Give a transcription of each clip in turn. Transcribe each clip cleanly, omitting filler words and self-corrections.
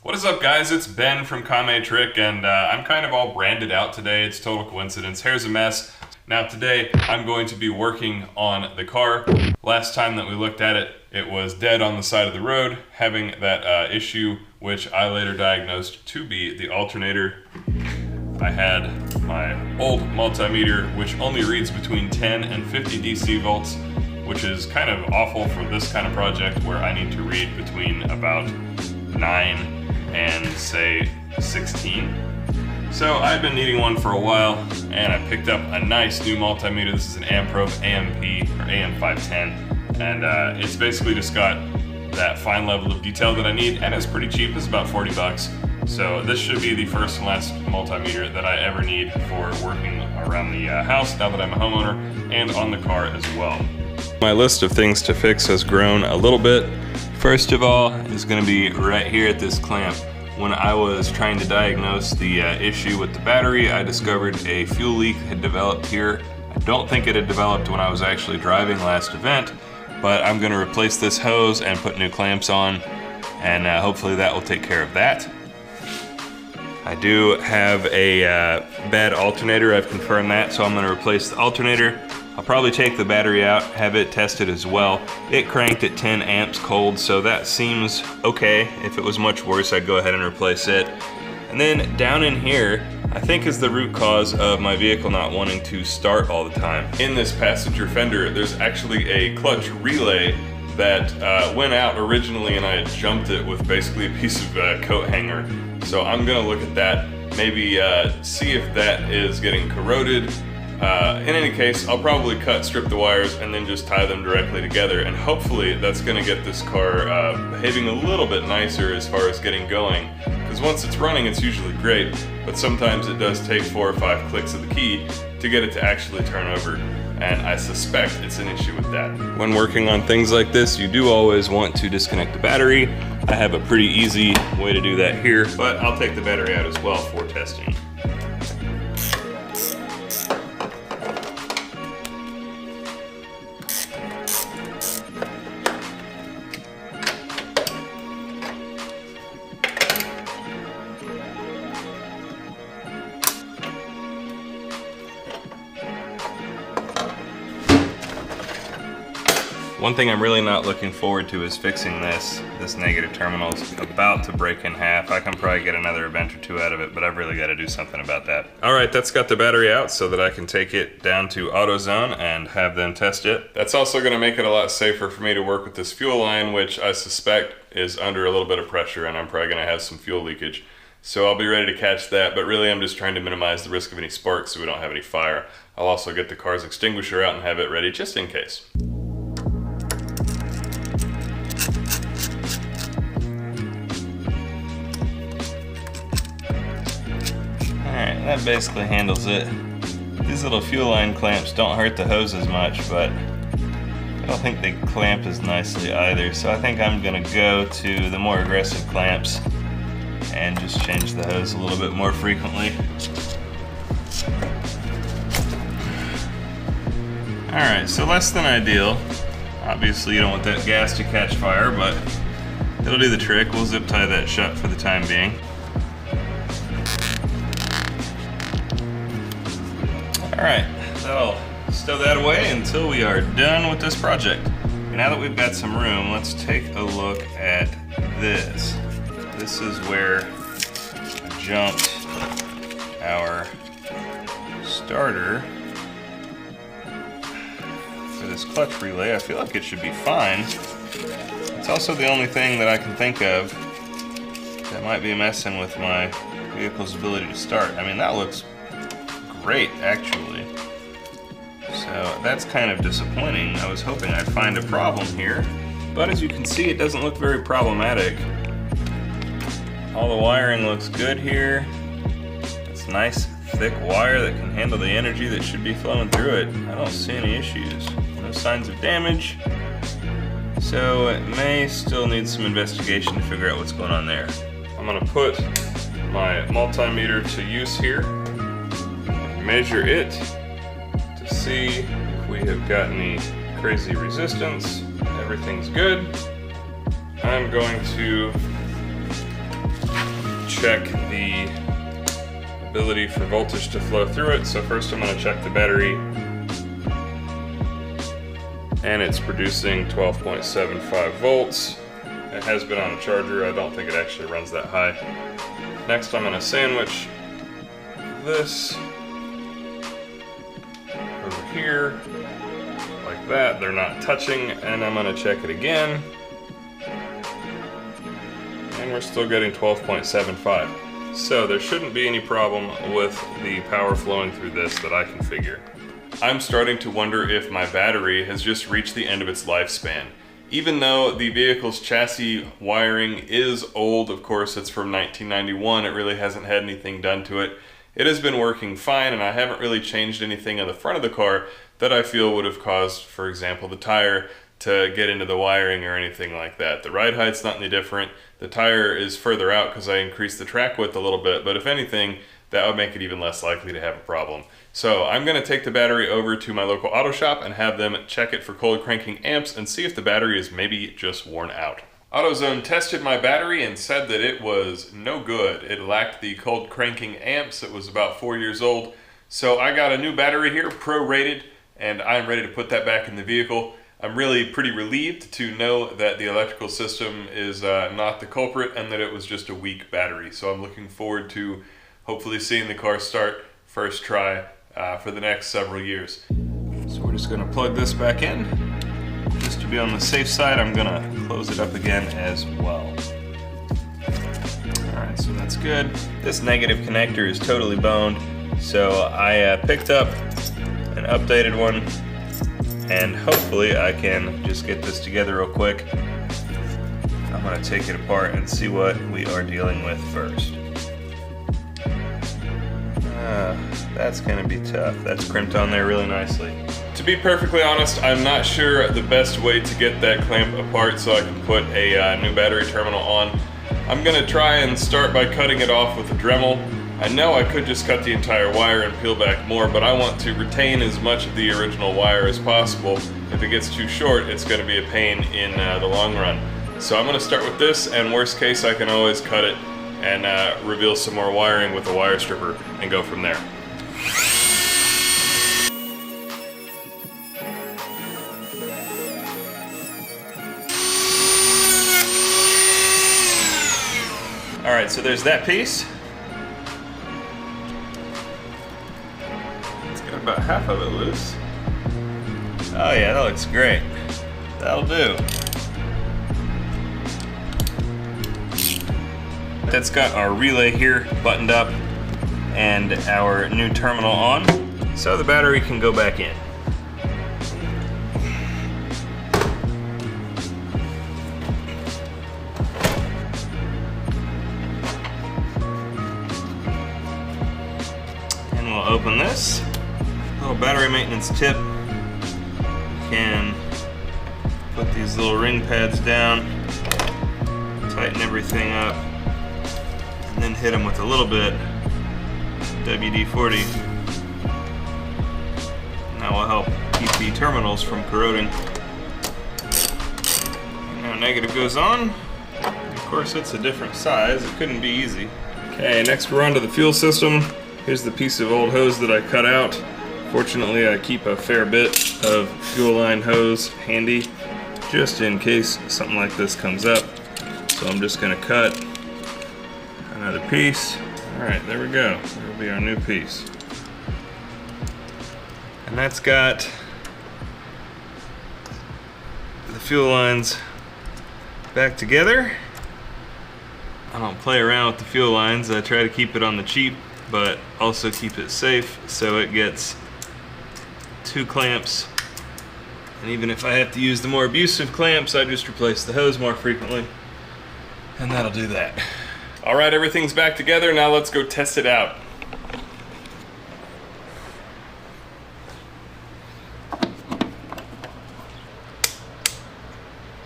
What is up, guys? It's Ben from Kame Trick, and I'm kind of all branded out today. It's total coincidence. Hair's a mess. Now today, I'm going to be working on the car. Last time that we looked at it, it was dead on the side of the road, having that issue, which I later diagnosed to be the alternator. I had my old multimeter, which only reads between 10 and 50 DC volts, which is kind of awful for this kind of project where I need to read between about 9 and say 16. So I've been needing one for a while, and I picked up a nice new multimeter. This is an Amprobe AMP or AM510, and it's basically just got that fine level of detail that I need, and it's pretty cheap. It's about 40 bucks. So this should be the first and last multimeter that I ever need for working around the house now that I'm a homeowner, and on the car as well. My list of things to fix has grown a little bit. First of all is going to be right here at this clamp. When I was trying to diagnose the issue with the battery, I discovered a fuel leak had developed here. I don't think it had developed when I was actually driving last event, but I'm going to replace this hose and put new clamps on, and hopefully that will take care of that. I do have a bad alternator. I've confirmed that, so I'm going to replace the alternator. I'll probably take the battery out, have it tested as well. It cranked at 10 amps cold, so that seems okay. If it was much worse, I'd go ahead and replace it. And then down in here, I think is the root cause of my vehicle not wanting to start all the time. In this passenger fender, there's actually a clutch relay that went out originally, and I had jumped it with basically a piece of coat hanger. So I'm gonna look at that, maybe see if that is getting corroded. In any case, I'll probably strip the wires and then just tie them directly together, and hopefully that's going to get this car behaving a little bit nicer as far as getting going, because once it's running it's usually great, but sometimes it does take 4 or 5 clicks of the key to get it to actually turn over, and I suspect it's an issue with that. When working on things like this, you do always want to disconnect the battery. I have a pretty easy way to do that here, but I'll take the battery out as well for testing. One thing I'm really not looking forward to is fixing this. This negative terminal is about to break in half. I can probably get another event or two out of it, but I've really got to do something about that. All right, that's got the battery out so that I can take it down to AutoZone and have them test it. That's also going to make it a lot safer for me to work with this fuel line, which I suspect is under a little bit of pressure, and I'm probably going to have some fuel leakage. So I'll be ready to catch that, but really I'm just trying to minimize the risk of any sparks so we don't have any fire. I'll also get the car's extinguisher out and have it ready just in case. Alright, that basically handles it. These little fuel line clamps don't hurt the hose as much, but I don't think they clamp as nicely either, so I think I'm going to go to the more aggressive clamps and just change the hose a little bit more frequently. Alright, so less than ideal. Obviously you don't want that gas to catch fire, but it'll do the trick. We'll zip tie that shut for the time being. Alright, that'll stow that away until we are done with this project. Now that we've got some room, let's take a look at this. This is where I jumped our starter for this clutch relay. I feel like it should be fine. It's also the only thing that I can think of that might be messing with my vehicle's ability to start. I mean, that looks great, actually. So that's kind of disappointing. I was hoping I'd find a problem here, but as you can see, it doesn't look very problematic. All the wiring looks good here. It's nice, thick wire that can handle the energy that should be flowing through it. I don't see any issues. No signs of damage. So it may still need some investigation to figure out what's going on there. I'm gonna put my multimeter to use here. Measure it to see if we have got any crazy resistance. Everything's good. I'm going to check the ability for voltage to flow through it. So first I'm going to check the battery, and it's producing 12.75 volts. It has been on a charger. I don't think it actually runs that high. Next I'm going to sandwich this over here like that. They're not touching, and I'm going to check it again, and we're still getting 12.75. So there shouldn't be any problem with the power flowing through this that I can figure. I'm starting to wonder if my battery has just reached the end of its lifespan. Even though the vehicle's chassis wiring is old, of course it's from 1991, it really hasn't had anything done to it. It has been working fine, and I haven't really changed anything on the front of the car that I feel would have caused, for example, the tire to get into the wiring or anything like that. The ride height's not any different. The tire is further out because I increased the track width a little bit, but if anything, that would make it even less likely to have a problem. So I'm going to take the battery over to my local auto shop and have them check it for cold cranking amps and see if the battery is maybe just worn out. AutoZone tested my battery and said that it was no good. It lacked the cold cranking amps. It was about 4 years old. So I got a new battery here, pro-rated, and I'm ready to put that back in the vehicle. I'm really pretty relieved to know that the electrical system is not the culprit and that it was just a weak battery. So I'm looking forward to hopefully seeing the car start first try for the next several years. So we're just going to plug this back in. Just to be on the safe side, I'm going to close it up again as well. Alright, so that's good. This negative connector is totally boned, so I picked up an updated one, and hopefully I can just get this together real quick. I'm going to take it apart and see what we are dealing with first. That's going to be tough. That's crimped on there really nicely. To be perfectly honest, I'm not sure the best way to get that clamp apart so I can put a new battery terminal on. I'm going to try and start by cutting it off with a Dremel. I know I could just cut the entire wire and peel back more, but I want to retain as much of the original wire as possible. If it gets too short, it's going to be a pain in the long run. So I'm going to start with this, and worst case I can always cut it and reveal some more wiring with a wire stripper and go from there. Alright, so there's that piece. It's got about half of it loose. Oh yeah, that looks great. That'll do. That's got our relay here buttoned up and our new terminal on, so the battery can go back in. And we'll open this. Little battery maintenance tip. Can put these little ring pads down, tighten everything up, and then hit them with a little bit WD-40. That will help keep the terminals from corroding. Now negative goes on. Of course it's a different size, it couldn't be easy. Okay, next we're on to the fuel system. Here's the piece of old hose that I cut out. Fortunately I keep a fair bit of fuel line hose handy just in case something like this comes up. So I'm just going to cut another piece. Alright, there we go. That'll be our new piece. And that's got the fuel lines back together. I don't play around with the fuel lines. I try to keep it on the cheap, but also keep it safe, so it gets 2 clamps. And even if I have to use the more abusive clamps, I just replace the hose more frequently. And that'll do that. Alright, everything's back together. Now let's go test it out.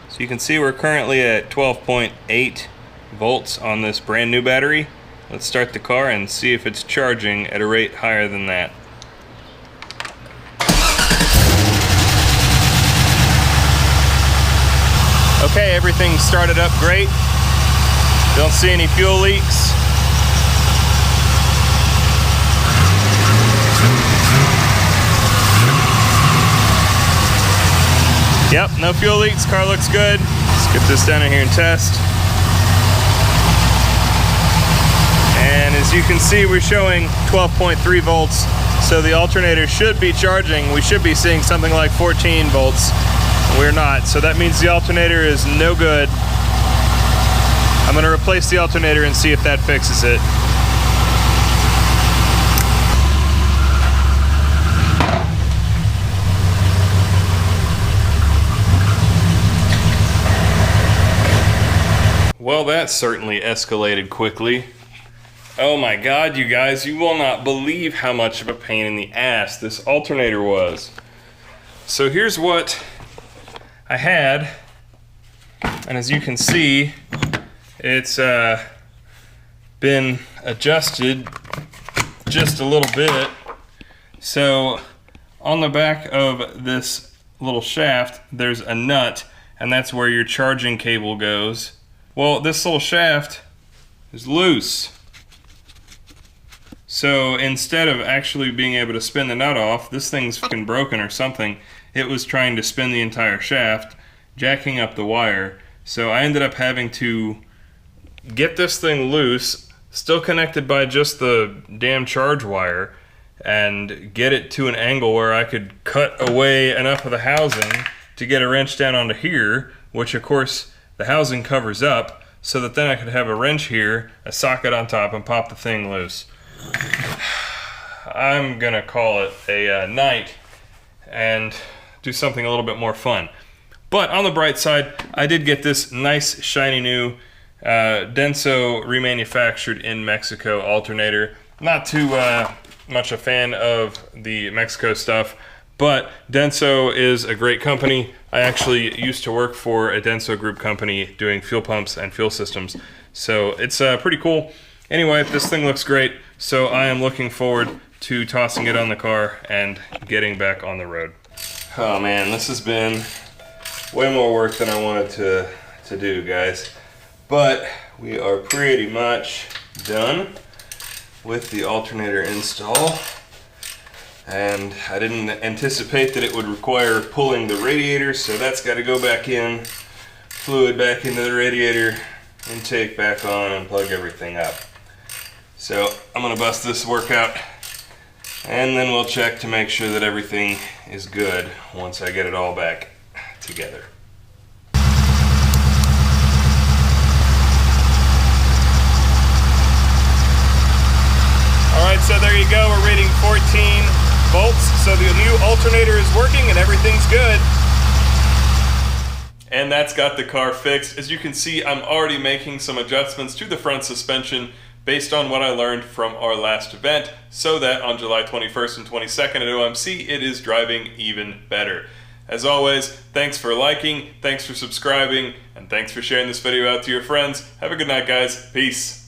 So you can see we're currently at 12.8 volts on this brand new battery. Let's start the car and see if it's charging at a rate higher than that. Okay, everything started up great. Don't see any fuel leaks. Yep, no fuel leaks, car looks good. Let's get this down in here and test. And as you can see, we're showing 12.3 volts. So the alternator should be charging. We should be seeing something like 14 volts. We're not, so that means the alternator is no good. I'm gonna replace the alternator and see if that fixes it. Well, that certainly escalated quickly. Oh my God, you guys, you will not believe how much of a pain in the ass this alternator was. So here's what I had, and as you can see, it's been adjusted just a little bit. So on the back of this little shaft, there's a nut, and that's where your charging cable goes. Well, this little shaft is loose. So instead of actually being able to spin the nut off, this thing's fucking broken or something. It was trying to spin the entire shaft, jacking up the wire. So I ended up having to get this thing loose, still connected by just the damn charge wire, and get it to an angle where I could cut away enough of the housing to get a wrench down onto here, which of course the housing covers up, so that then I could have a wrench here, a socket on top, and pop the thing loose. I'm gonna call it a night and do something a little bit more fun. But on the bright side, I did get this nice shiny new Denso remanufactured in Mexico alternator. Not too much a fan of the Mexico stuff, but Denso is a great company. I actually used to work for a Denso group company doing fuel pumps and fuel systems, so it's pretty cool. Anyway, this thing looks great, so I am looking forward to tossing it on the car and getting back on the road. Oh man, this has been way more work than I wanted to do, guys. But we are pretty much done with the alternator install. And I didn't anticipate that it would require pulling the radiator, so that's got to go back in, fluid back into the radiator, intake back on, and plug everything up. So I'm gonna bust this workout, and then we'll check to make sure that everything is good once I get it all back together. All right, so there you go. We're reading 14 volts. So the new alternator is working and everything's good. And that's got the car fixed. As you can see, I'm already making some adjustments to the front suspension based on what I learned from our last event, so that on July 21st and 22nd at OMC, it is driving even better. As always, thanks for liking, thanks for subscribing, and thanks for sharing this video out to your friends. Have a good night, guys. Peace.